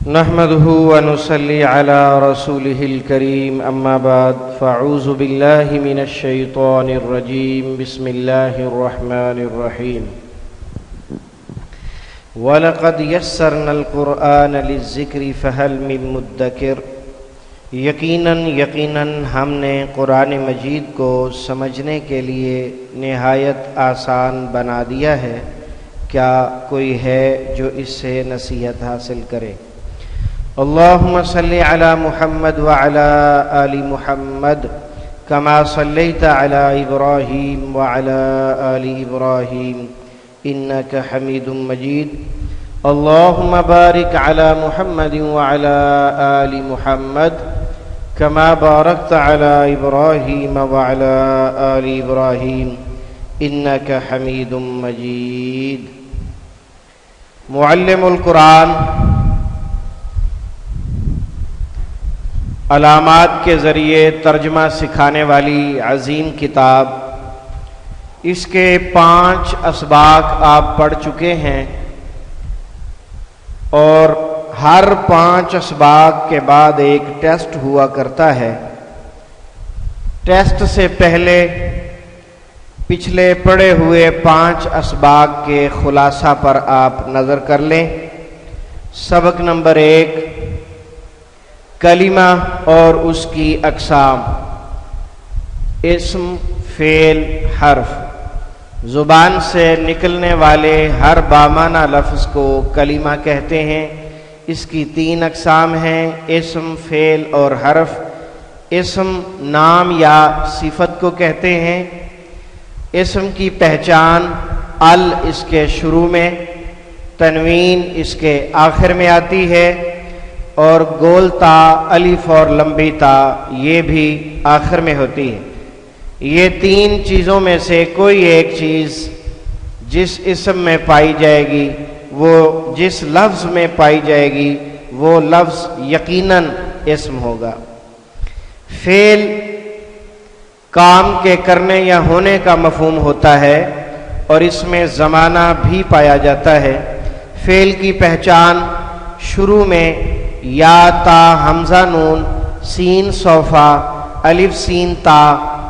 نحمده ونصلي على رسوله الكريم اما بعد فاعوذ بالله من الشيطان الرجيم بسم الله الرحمن الرحيم وَلَقَدْ يَسَّرْنَا الْقُرْآنَ لِلذِّكْرِ فَهَلْ مِن مُدَّكِرٍ یقیناً ہم نے قرآن مجید کو سمجھنے کے لیے نہایت آسان بنا دیا ہے، کیا کوئی ہے جو اس سے نصیحت حاصل کرے؟ اللہم صلی علی محمد وعلی آل محمد کما صلیت علی ابراہیم وعلی آل ابراہیم انک حمید مجید اللہم بارک علی محمد وعلی آل محمد کما بارکت علی ابراہیم وعلی آل ابراہیم انک حمید مجید۔ معلم القرآن علامات کے ذریعے ترجمہ سکھانے والی عظیم کتاب، اس کے 5 اسباق آپ پڑھ چکے ہیں، اور ہر 5 اسباق کے بعد ایک ٹیسٹ ہوا کرتا ہے۔ ٹیسٹ سے پہلے پچھلے پڑھے ہوئے 5 اسباق کے خلاصہ پر آپ نظر کر لیں۔ سبق نمبر 1، کلمہ اور اس کی اقسام۔ اسم، فعل، حرف۔ زبان سے نکلنے والے ہر بامعنی لفظ کو کلمہ کہتے ہیں۔ اس کی 3 اقسام ہیں، اسم، فعل اور حرف۔ اسم نام یا صفت کو کہتے ہیں۔ اسم کی پہچان ال اس کے شروع میں، تنوین اس کے آخر میں آتی ہے، اور گول تا، الف اور لمبی تا یہ بھی آخر میں ہوتی ہے۔ یہ 3 چیزوں میں سے کوئی ایک چیز جس اسم میں پائی جائے گی، وہ جس لفظ میں پائی جائے گی، وہ لفظ یقیناً اسم ہوگا۔ فعل کام کے کرنے یا ہونے کا مفہوم ہوتا ہے، اور اس میں زمانہ بھی پایا جاتا ہے۔ فعل کی پہچان شروع میں یا، تا، حمزہ نون، سین صوفہ، الف سین تا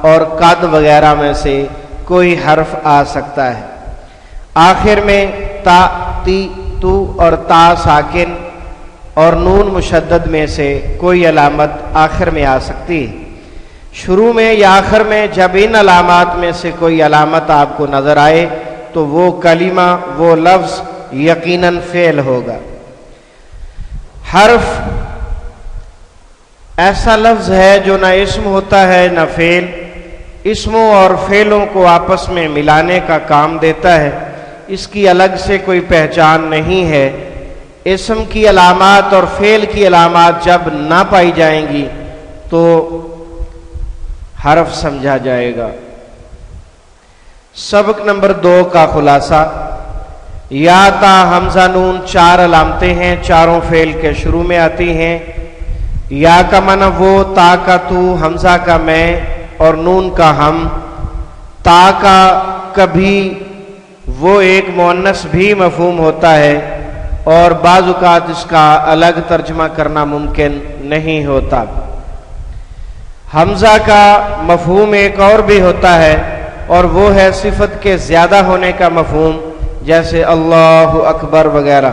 اور قد وغیرہ میں سے کوئی حرف آ سکتا ہے۔ آخر میں تا، تی، تو اور تا ساکن اور نون مشدد میں سے کوئی علامت آخر میں آ سکتی ہے۔ شروع میں یا آخر میں جب ان علامات میں سے کوئی علامت آپ کو نظر آئے تو وہ کلمہ، وہ لفظ یقیناً فعل ہوگا۔ حرف ایسا لفظ ہے جو نہ اسم ہوتا ہے نہ فعل، اسموں اور فعلوں کو آپس میں ملانے کا کام دیتا ہے، اس کی الگ سے کوئی پہچان نہیں ہے۔ اسم کی علامات اور فعل کی علامات جب نہ پائی جائیں گی تو حرف سمجھا جائے گا۔ سبق نمبر 2 کا خلاصہ۔ یا، تا، حمزہ نون 4 علامتیں ہیں، چاروں فعل کے شروع میں آتی ہیں۔ یا کا معنی وہ، تا کا تو، حمزہ کا میں اور نون کا ہم۔ تا کا کبھی وہ ایک مؤنث بھی مفہوم ہوتا ہے، اور بعض اوقات اس کا الگ ترجمہ کرنا ممکن نہیں ہوتا۔ حمزہ کا مفہوم ایک اور بھی ہوتا ہے، اور وہ ہے صفت کے زیادہ ہونے کا مفہوم، جیسے اللہ اکبر وغیرہ۔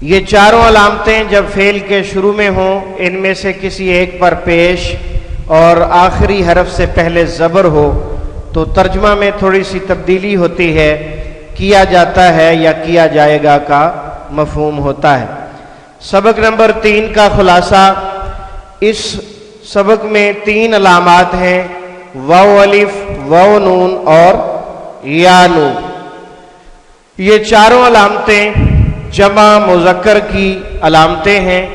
یہ چاروں علامتیں جب فعل کے شروع میں ہوں، ان میں سے کسی ایک پر پیش اور آخری حرف سے پہلے زبر ہو تو ترجمہ میں تھوڑی سی تبدیلی ہوتی ہے، کیا جاتا ہے یا کیا جائے گا کا مفہوم ہوتا ہے۔ سبق نمبر 3 کا خلاصہ۔ اس سبق میں 3 علامات ہیں، واو الف، واو نون اور یا نون۔ یہ چاروں علامتیں جمع مذکر کی علامتیں ہیں۔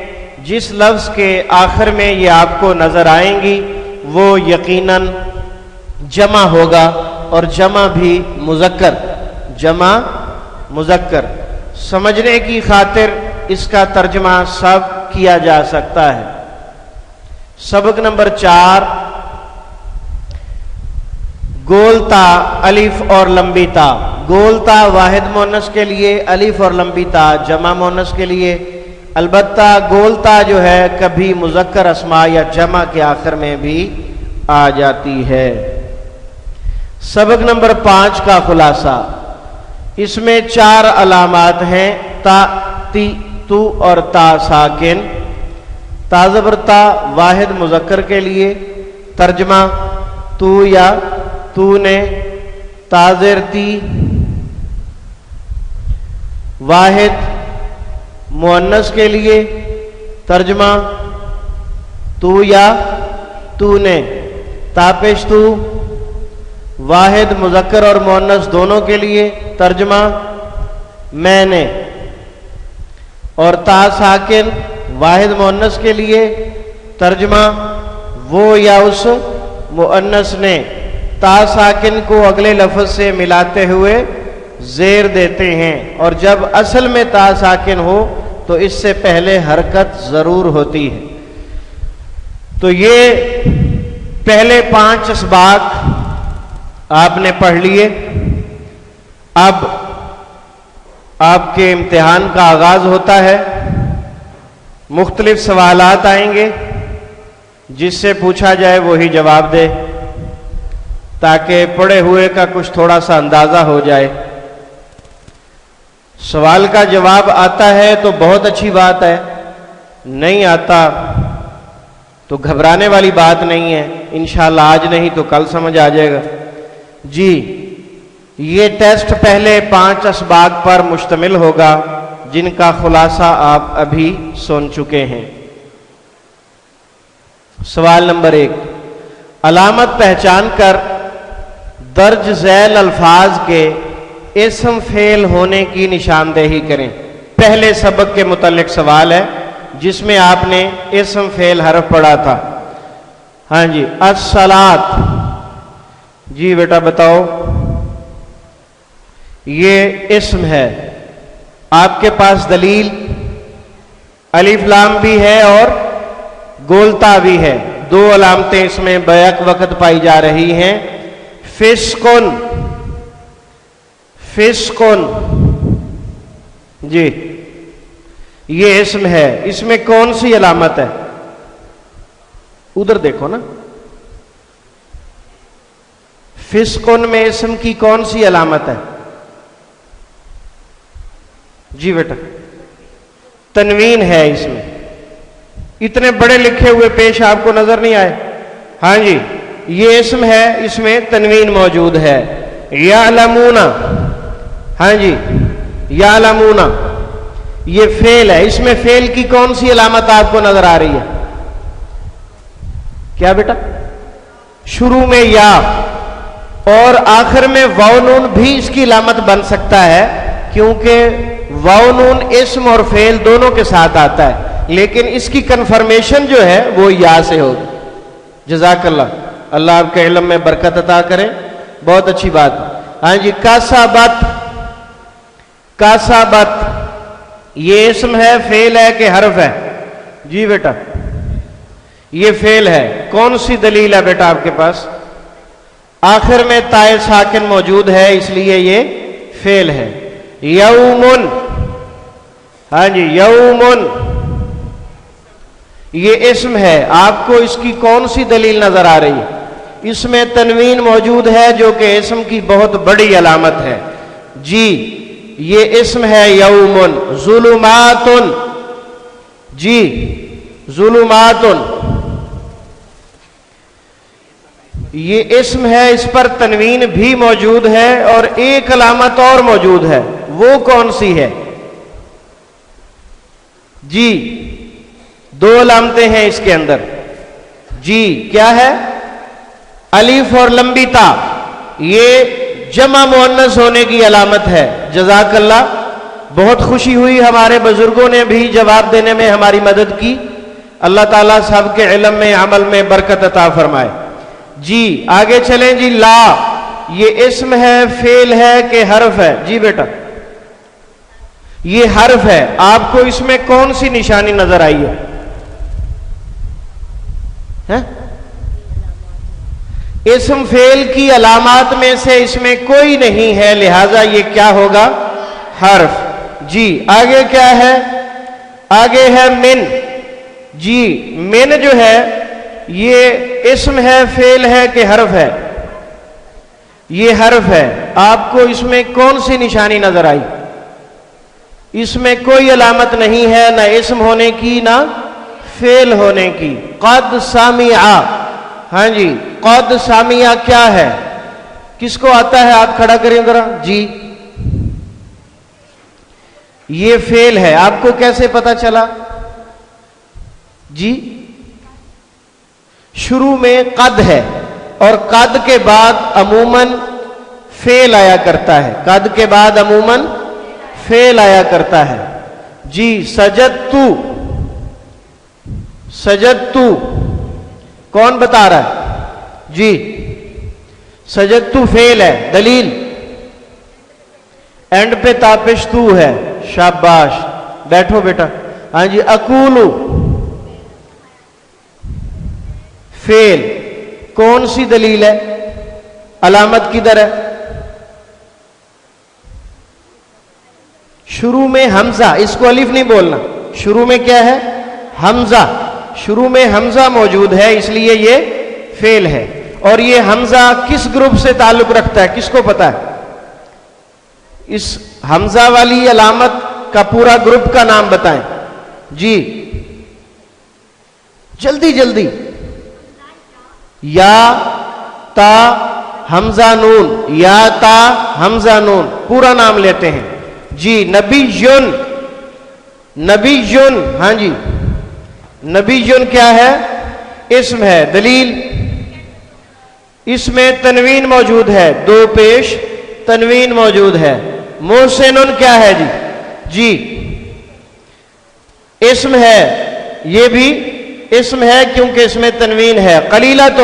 جس لفظ کے آخر میں یہ آپ کو نظر آئیں گی وہ یقیناً جمع ہوگا، اور جمع بھی مذکر، جمع مذکر۔ سمجھنے کی خاطر اس کا ترجمہ سب کیا جا سکتا ہے۔ سبق نمبر 4، گول تا، الف اور لمبی تا۔ گول تا واحد مؤنث کے لیے، الف اور لمبی تا جمع مؤنث کے لیے۔ البتہ گولتا جو ہے کبھی مذکر اسماء یا جمع کے آخر میں بھی آ جاتی ہے۔ سبق نمبر 5 کا خلاصہ، اس میں 4 علامات ہیں، تا، تی، تو اور تا ساکن۔ تا زبر تا واحد مذکر کے لیے، ترجمہ تو یا تو نے، تا زیر تی واحد مؤنث کے لیے، ترجمہ تو یا تو نے، تا پیش تو واحد مذکر اور مؤنث دونوں کے لیے، ترجمہ میں نے، اور تا ساکن واحد مؤنث کے لیے، ترجمہ وہ یا اس مؤنث نے تا ساکن کو اگلے لفظ سے ملاتے ہوئے زیر دیتے ہیں، اور جب اصل میں تا ساکن ہو تو اس سے پہلے حرکت ضرور ہوتی ہے۔ تو یہ پہلے 5 اسباق آپ نے پڑھ لیے۔ اب آپ کے امتحان کا آغاز ہوتا ہے، مختلف سوالات آئیں گے، جس سے پوچھا جائے وہی جواب دے، تاکہ پڑھے ہوئے کا کچھ تھوڑا سا اندازہ ہو جائے۔ سوال کا جواب آتا ہے تو بہت اچھی بات ہے، نہیں آتا تو گھبرانے والی بات نہیں ہے، انشاءاللہ آج نہیں تو کل سمجھ آ جائے گا۔ جی، یہ ٹیسٹ پہلے 5 اسباق پر مشتمل ہوگا، جن کا خلاصہ آپ ابھی سن چکے ہیں۔ سوال نمبر 1، علامت پہچان کر درج ذیل الفاظ کے اسم فعل ہونے کی نشاندہی کریں۔ پہلے سبق کے متعلق سوال ہے، جس میں آپ نے اسم فعل حرف پڑھا تھا۔ ہاں جی، الصلاۃ، جی بیٹا بتاؤ، یہ اسم ہے، آپ کے پاس دلیل الف لام بھی ہے اور گولتا بھی ہے، 2 علامتیں اس میں بیک وقت پائی جا رہی ہیں۔ فسقن، فسقن، جی یہ اسم ہے، اس میں کون سی علامت ہے؟ ادھر دیکھو نا، فسقن میں اسم کی کون سی علامت ہے؟ جی بیٹا تنوین ہے اس میں، اتنے بڑے لکھے ہوئے پیش آپ کو نظر نہیں آئے؟ ہاں جی، یہ اسم ہے، اس میں تنوین موجود ہے۔ یعلمون، ہاں جی یعلمون یہ فعل ہے، اس میں فعل کی کون سی علامت آپ کو نظر آ رہی ہے؟ کیا بیٹا؟ شروع میں یا اور آخر میں واو نون بھی اس کی علامت بن سکتا ہے، کیونکہ واو نون اسم اور فعل دونوں کے ساتھ آتا ہے، لیکن اس کی کنفرمیشن جو ہے وہ یا سے ہوگی۔ جزاک اللہ، اللہ آپ کے علم میں برکت عطا کرے، بہت اچھی بات۔ ہاں جی، کاسبت، کاسبت یہ اسم ہے، فعل ہے کہ حرف ہے؟ جی بیٹا یہ فعل ہے، کون سی دلیل ہے بیٹا آپ کے پاس؟ آخر میں تائے ساکن موجود ہے، اس لیے یہ فعل ہے۔ یومن، ہاں جی یومن یہ اسم ہے، آپ کو اس کی کون سی دلیل نظر آ رہی ہے؟ اس میں تنوین موجود ہے جو کہ اسم کی بہت بڑی علامت ہے۔ جی یہ اسم ہے یومن۔ ظلمات، جی ظلمات یہ اسم ہے، اس پر تنوین بھی موجود ہے اور ایک علامت اور موجود ہے، وہ کون سی ہے؟ جی 2 علامتیں ہیں اس کے اندر۔ جی کیا ہے؟ الف اور لمبی تا، یہ جمع مؤنث ہونے کی علامت ہے۔ جزاک اللہ، بہت خوشی ہوئی، ہمارے بزرگوں نے بھی جواب دینے میں ہماری مدد کی، اللہ تعالیٰ سب کے علم میں عمل میں برکت عطا فرمائے۔ جی آگے چلیں جی، لا یہ اسم ہے، فعل ہے کہ حرف ہے؟ جی بیٹا یہ حرف ہے، آپ کو اس میں کون سی نشانی نظر آئی ہے؟ اسم فعل کی علامات میں سے اس میں کوئی نہیں ہے، لہذا یہ کیا ہوگا؟ حرف۔ جی آگے کیا ہے؟ آگے ہے من. جی من جو ہے یہ اسم ہے، فعل ہے کہ حرف ہے؟ یہ حرف ہے. آپ کو اس میں کون سی نشانی نظر آئی؟ اس میں کوئی علامت نہیں ہے، نہ اسم ہونے کی نہ فعل ہونے کی. قد سامع. ہاں جی، قد سامع کیا ہے؟ کس کو آتا ہے؟ آپ کھڑا کریں ذرا. جی یہ فعل ہے. آپ کو کیسے پتا چلا؟ جی شروع میں قد ہے اور قد کے بعد عموماً فعل آیا کرتا ہے. قد کے بعد عموماً فعل آیا کرتا ہے. جی سجدتو. سجدتو کون بتا رہا ہے؟ جی سجدتو فعل ہے. دلیل؟ اینڈ پہ تاپش تو ہے. شاباش، بیٹھو بیٹا. ہاں جی اقولو فعل. کون سی دلیل ہے؟ علامت کدھر ہے؟ شروع میں حمزہ. اس کو الف نہیں بولنا. شروع میں کیا ہے؟ حمزہ. شروع میں حمزہ موجود ہے، اس لیے یہ فعل ہے. اور یہ حمزہ کس گروپ سے تعلق رکھتا ہے؟ کس کو پتا ہے؟ اس حمزہ والی علامت کا پورا گروپ کا نام بتائیں. جی جلدی جلدی. یا تا حمزہ نون. یا تا حمزہ نون. پورا نام لیتے ہیں. جی نبیٌ. نبیٌ. ہاں جی نبیٌ کیا ہے؟ اسم ہے. دلیل؟ اس میں تنوین موجود ہے، دو پیش تنوین موجود ہے. محسن کیا ہے جی؟ جی اسم ہے. یہ بھی اسم ہے کیونکہ اس میں تنوین ہے. قلیلۃ.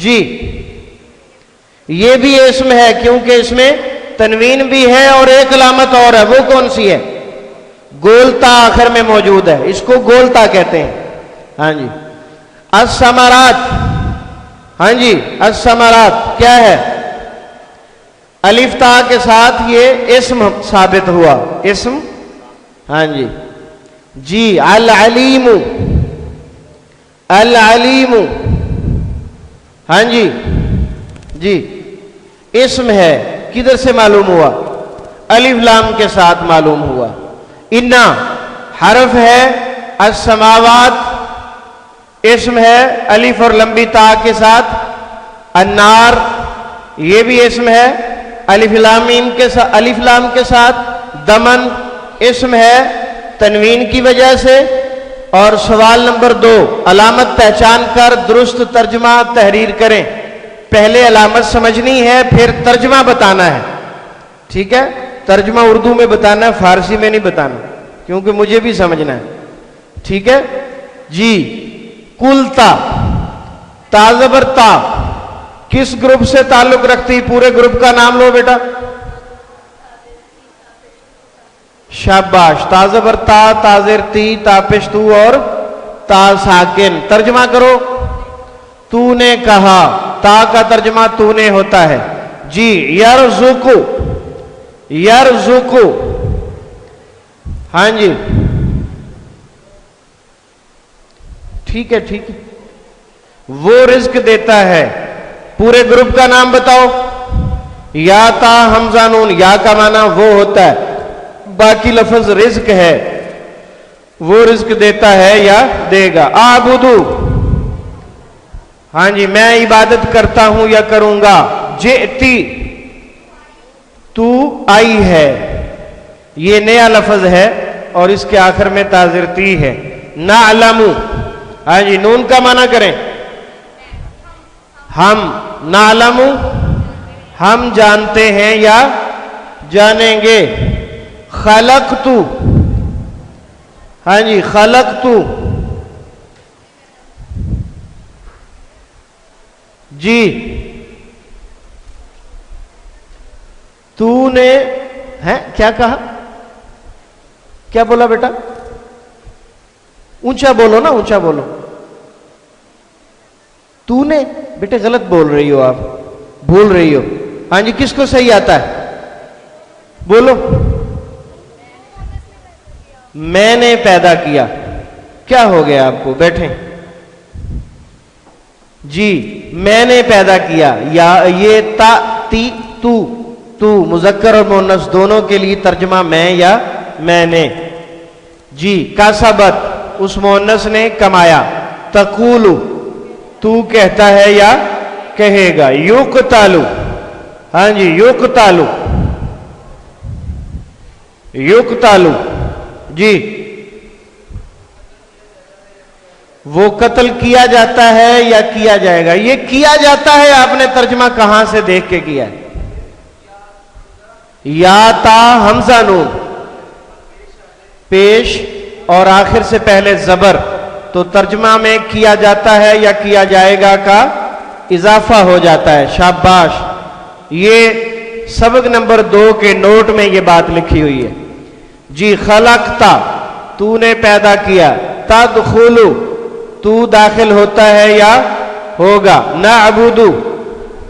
جی یہ بھی اسم ہے کیونکہ اس میں تنوین بھی ہے اور ایک علامت اور ہے. وہ کون سی ہے؟ گولتا آخر میں موجود ہے، اس کو گولتا کہتے ہیں. ہاں جی الثمرات. ہاں جی الثمرات کیا ہے؟ الف تا کے ساتھ یہ اسم ثابت ہوا. اسم. ہاں جی جی العلیم. العلیم. ہاں جی جی اسم ہے. کدھر سے معلوم ہوا؟ الف لام کے ساتھ معلوم ہوا. انا حرف ہے. السماوات اسم ہے، الف اور لمبی تا کے ساتھ. النار یہ بھی اسم ہے، الف لام میم کے ساتھ، الف لام کے ساتھ. دمن اسم ہے تنوین کی وجہ سے. اور سوال نمبر 2، علامت پہچان کر درست ترجمہ تحریر کریں. پہلے علامت سمجھنی ہے، پھر ترجمہ بتانا ہے. ٹھیک ہے؟ ترجمہ اردو میں بتانا ہے، فارسی میں نہیں بتانا، کیونکہ مجھے بھی سمجھنا ہے. ٹھیک ہے جی. کلتا. تا زبر تا کس گروپ سے تعلق رکھتی؟ پورے گروپ کا نام لو بیٹا. شاباش. تا زبر تا، تا زیر تی، تا پیش تو اور تا ساکن. ترجمہ کرو. تو نے کہا. تا کا ترجمہ تو نے ہوتا ہے. جی یرزقو. یرزقو. ہاں جی ٹھیک ہے ٹھیک ہے. وہ رزق دیتا ہے. پورے گروپ کا نام بتاؤ. یا تا حمزہ نون. یا کا معنی وہ ہوتا ہے، باقی لفظ رزق ہے. وہ رزق دیتا ہے یا دے گا. آبدو. ہاں جی میں عبادت کرتا ہوں یا کروں گا. جئتی تو آئی ہے. یہ نیا لفظ ہے اور اس کے آخر میں تاذرتی ہے. نعلم. ہاں جی نون کا معنی کریں. ہم. نعلم ہم جانتے ہیں یا جانیں گے. خلقت. ہاں جی خلقت. جی تو نے ہے کیا کہا؟ کیا بولا بیٹا؟ اونچا بولو نا، اونچا بولو. تو نے بیٹے غلط بول رہی ہو، آپ بھول رہی ہو. ہاں جی کس کو صحیح آتا ہے؟ بولو. میں نے پیدا کیا. کیا ہو گیا آپ کو؟ بیٹھیں جی. میں نے پیدا کیا، یا یہ تا تی تو مذکر اور مؤنث دونوں کے لیے ترجمہ میں یا میں نے. جی. کسبت اس مؤنث نے کمایا. تقول تو کہتا ہے یا کہے گا. یقتل ہاں جی یقتل یقتل جی. وہ قتل کیا جاتا ہے یا کیا جائے گا؟ یہ کیا جاتا ہے. آپ نے ترجمہ کہاں سے دیکھ کے کیا ہے؟ یا تا حمزہ نون پیش اور آخر سے پہلے زبر، تو ترجمہ میں کیا جاتا ہے یا کیا جائے گا کا اضافہ ہو جاتا ہے. شاباش. یہ سبق نمبر 2 کے نوٹ میں یہ بات لکھی ہوئی ہے. جی. خلقتا تو نے پیدا کیا. تدخلو تو داخل ہوتا ہے یا ہوگا. نعبدو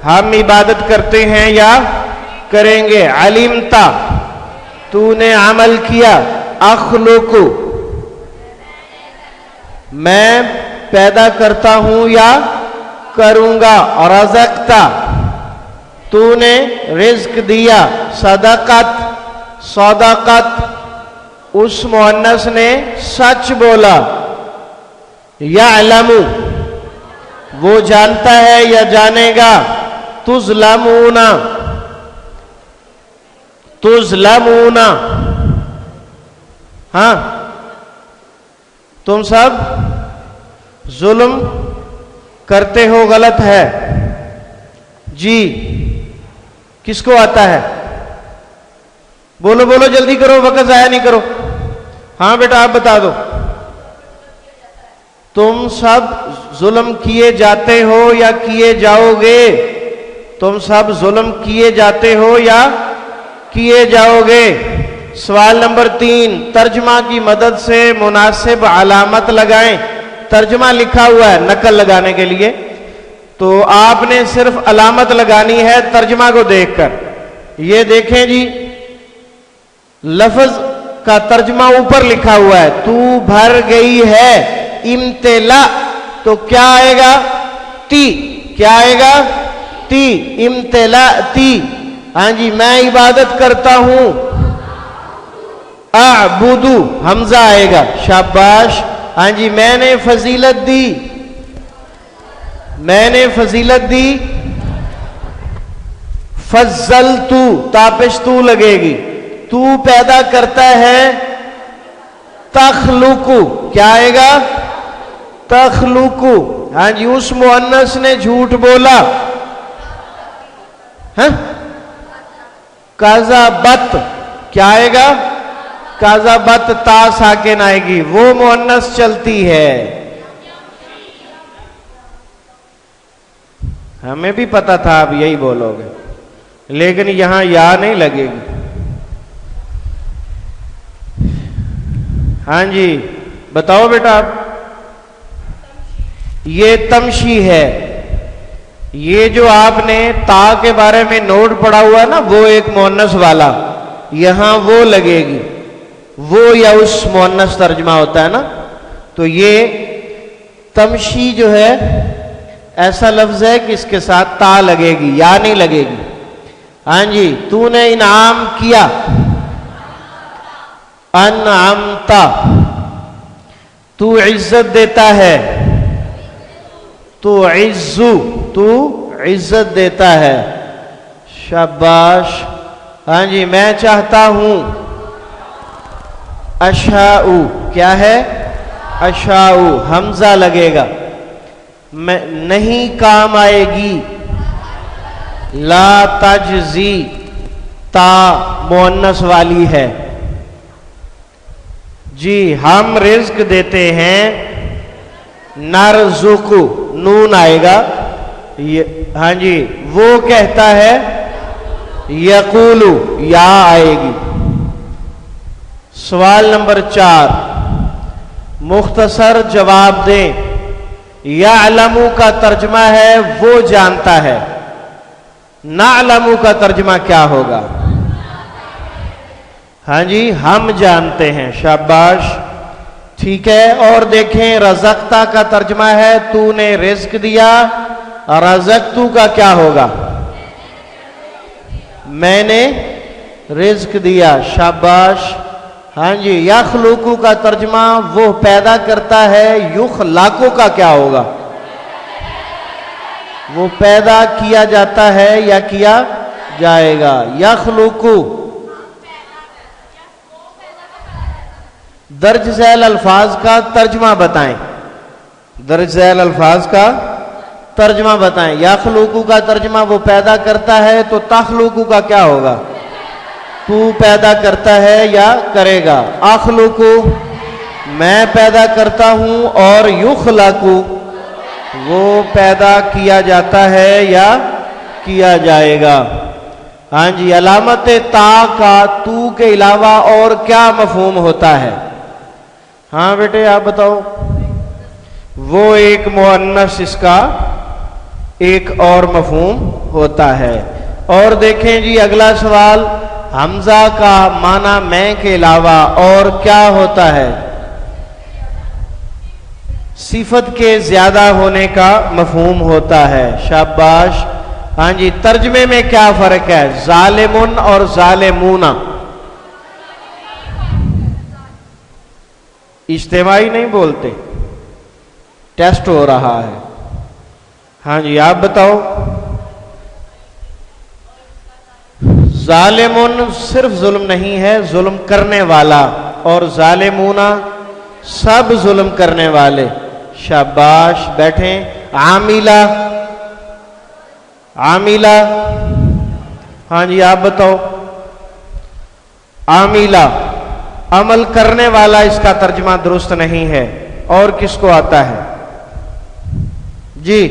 ہم عبادت کرتے ہیں یا کریں گے. علمتا تو نے عمل کیا. اخلقو میں پیدا کرتا ہوں یا کروں گا. رزقتا تو نے رزق دیا. صدقت صدقت اس مؤنث نے سچ بولا. یعلم وہ جانتا ہے یا جانے گا. تظلمون تظلمون ہاں تم سب ظلم کرتے ہو. غلط ہے. جی. کس کو آتا ہے؟ بولو بولو جلدی کرو، وقت ضائع نہیں کرو. ہاں بیٹا آپ بتا دو. تم سب ظلم کیے جاتے ہو یا کیے جاؤ گے؟ تم سب ظلم کیے جاتے ہو یا کیے جاؤ گے. سوال نمبر 3. ترجمہ کی مدد سے مناسب علامت لگائیں. ترجمہ لکھا ہوا ہے نقل لگانے کے لیے، تو آپ نے صرف علامت لگانی ہے ترجمہ کو دیکھ کر. یہ دیکھیں جی، لفظ کا ترجمہ اوپر لکھا ہوا ہے. تو بھر گئی ہے. امتلا تو کیا آئے گا؟ تی. کیا آئے گا؟ تی. امتلا تی. ہاں جی. میں عبادت کرتا ہوں. اعبدو حمزہ آئے گا. شاباش. ہاں جی. میں نے فضیلت دی. میں نے فضیلت دی. فضلتو تاپش تو لگے گی. تو پیدا کرتا ہے. تخلقو کیا آئے گا؟ تخلقو. ہاں جی. اس مؤنث نے جھوٹ بولا. ہاں کذبت کیا آئے گا؟ کذبت تا ساکن آئے گی. وہ مؤنث چلتی ہے. ہمیں بھی پتا تھا آپ یہی بولو گے، لیکن یہاں یا نہیں لگے گی. ہاں جی بتاؤ بیٹا آپ. یہ تمشی ہے. یہ جو آپ نے تا کے بارے میں نوٹ پڑا ہوا ہے نا، وہ ایک مؤنث والا، یہاں وہ لگے گی. وہ یا اس مؤنث ترجمہ ہوتا ہے نا. تو یہ تمشی جو ہے ایسا لفظ ہے کہ اس کے ساتھ تا لگے گی، یا نہیں لگے گی. ہاں جی. تو نے انعام کیا. انعمتا تو عزت دیتا ہے. تو عزو تو عزت دیتا ہے. شاباش. ہاں جی. میں چاہتا ہوں. اشاؤ کیا ہے؟ اشاؤ حمزہ لگے گا. میں نہیں کام آئے گی. لا تجزی تا مؤنث والی ہے. جی. ہم رزق دیتے ہیں. نرزق نون آئے گا. ہاں جی. وہ کہتا ہے. یقولو یا آئے گی. سوال نمبر 4. مختصر جواب دیں. یعلمو کا ترجمہ ہے وہ جانتا ہے. نعلمو کا ترجمہ کیا ہوگا؟ ہاں جی ہم جانتے ہیں، شاباش، ٹھیک ہے۔ اور دیکھیں رزقتا کا ترجمہ ہے تو نے رزق دیا، رزقتو کا کیا ہوگا؟ میں نے رزق دیا، شاباش، ہاں جی۔ یخلقو کا ترجمہ وہ پیدا کرتا ہے، یخلقو کا کیا ہوگا؟ وہ پیدا کیا جاتا ہے یا کیا جائے گا۔ یخلقو درج ذیل الفاظ کا ترجمہ بتائیں، درج ذیل الفاظ کا ترجمہ بتائیں۔ یخلقو کا ترجمہ وہ پیدا کرتا ہے، تو تخلقو کا کیا ہوگا؟ تو پیدا کرتا ہے یا کرے گا۔ اخلقو میں پیدا کرتا ہوں، اور یخلقو وہ پیدا کیا جاتا ہے یا کیا جائے گا۔ ہاں جی، علامت تا کا تو کے علاوہ اور کیا مفہوم ہوتا ہے؟ ہاں بیٹے آپ بتاؤ۔ وہ ایک مؤنث، اس کا ایک اور مفہوم ہوتا ہے۔ اور دیکھیں جی اگلا سوال، حمزہ کا معنی میں کے علاوہ اور کیا ہوتا ہے؟ صفت کے زیادہ ہونے کا مفہوم ہوتا ہے، شاباش۔ ہاں جی، ترجمے میں کیا فرق ہے ظالمن اور ظالمون؟ اجتماعی نہیں بولتے، ٹیسٹ ہو رہا ہے۔ ہاں جی آپ بتاؤ۔ ظالمن صرف ظلم نہیں ہے، ظلم کرنے والا، اور ظالمون سب ظلم کرنے والے، شاباش، بیٹھیں۔ عاملہ، عاملہ، ہاں جی آپ بتاؤ۔ عاملہ عمل کرنے والا، اس کا ترجمہ درست نہیں ہے، اور کس کو آتا ہے؟ جی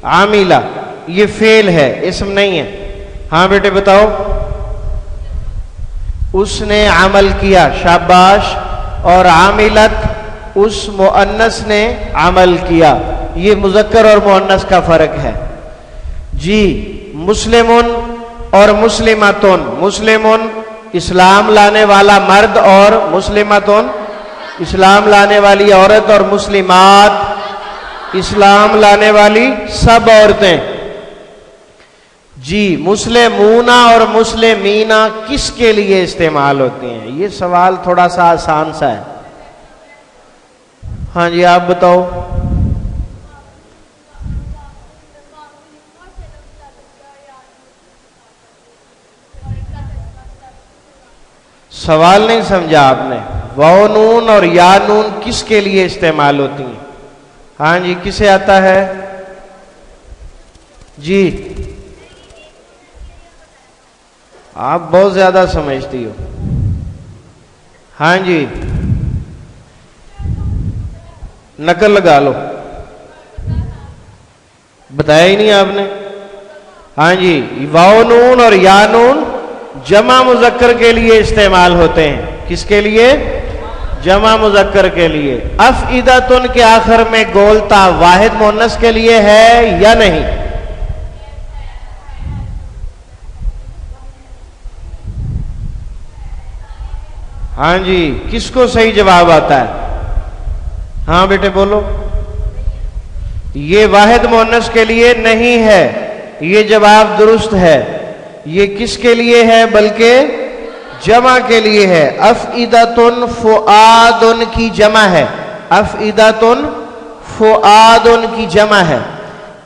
عاملہ، یہ فعل ہے، اسم نہیں ہے۔ ہاں بیٹے بتاؤ۔ اس نے عمل کیا، شاباش، اور عاملت اس مؤنث نے عمل کیا، یہ مذکر اور مؤنث کا فرق ہے۔ جی مسلمون اور مسلماتون، مسلمون اسلام لانے والا مرد، اور مسلماتون اسلام لانے والی عورت، اور مسلمات اسلام لانے والی سب عورتیں۔ جی مسلمونہ اور مسلمینہ کس کے لیے استعمال ہوتی ہیں؟ یہ سوال تھوڑا سا آسان سا ہے۔ ہاں جی آپ بتاؤ۔ سوال نہیں سمجھا آپ نے۔ واو نون اور یا نون کس کے لیے استعمال ہوتی ہیں؟ ہاں جی کسے آتا ہے؟ جی آپ بہت زیادہ سمجھتی ہو۔ ہاں جی نقل لگا لو، بتایا ہی نہیں آپ نے۔ ہاں جی واو نون اور یا نون جمع مذکر کے لیے استعمال ہوتے ہیں، کس کے لیے؟ جمع مذکر کے لیے۔ افئدۃن کے آخر میں گولتا واحد مؤنث کے لیے ہے یا نہیں؟ ہاں جی کس کو صحیح جواب آتا ہے؟ ہاں بیٹے بولو۔ یہ واحد مؤنث کے لیے نہیں ہے، یہ جواب درست ہے۔ یہ کس کے لیے ہے؟ بلکہ جمع کے لیے ہے۔ افئدۃن فؤادن کی جمع ہے، افئدۃن فؤادن کی جمع ہے۔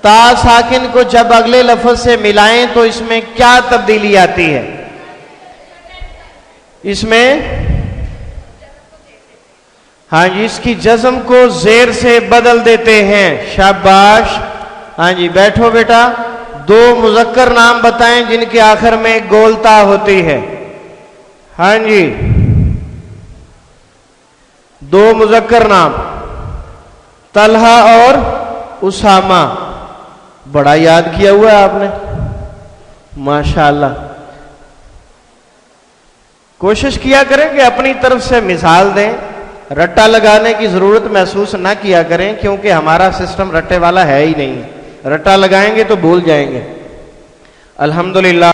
تا ساکن کو جب اگلے لفظ سے ملائیں تو اس میں کیا تبدیلی آتی ہے؟ اس میں ہاں جی اس کی جزم کو زیر سے بدل دیتے ہیں، شاباش۔ ہاں جی بیٹھو بیٹا، دو مذکر نام بتائیں جن کے آخر میں گولتا ہوتی ہے۔ ہاں جی دو مذکر نام، طلحہ اور اسامہ۔ بڑا یاد کیا ہوا ہے آپ نے، ماشاءاللہ۔ کوشش کیا کریں کہ اپنی طرف سے مثال دیں، رٹا لگانے کی ضرورت محسوس نہ کیا کریں، کیونکہ ہمارا سسٹم رٹے والا ہے ہی نہیں۔ رٹا لگائیں گے تو بھول جائیں گے۔ الحمدللہ۔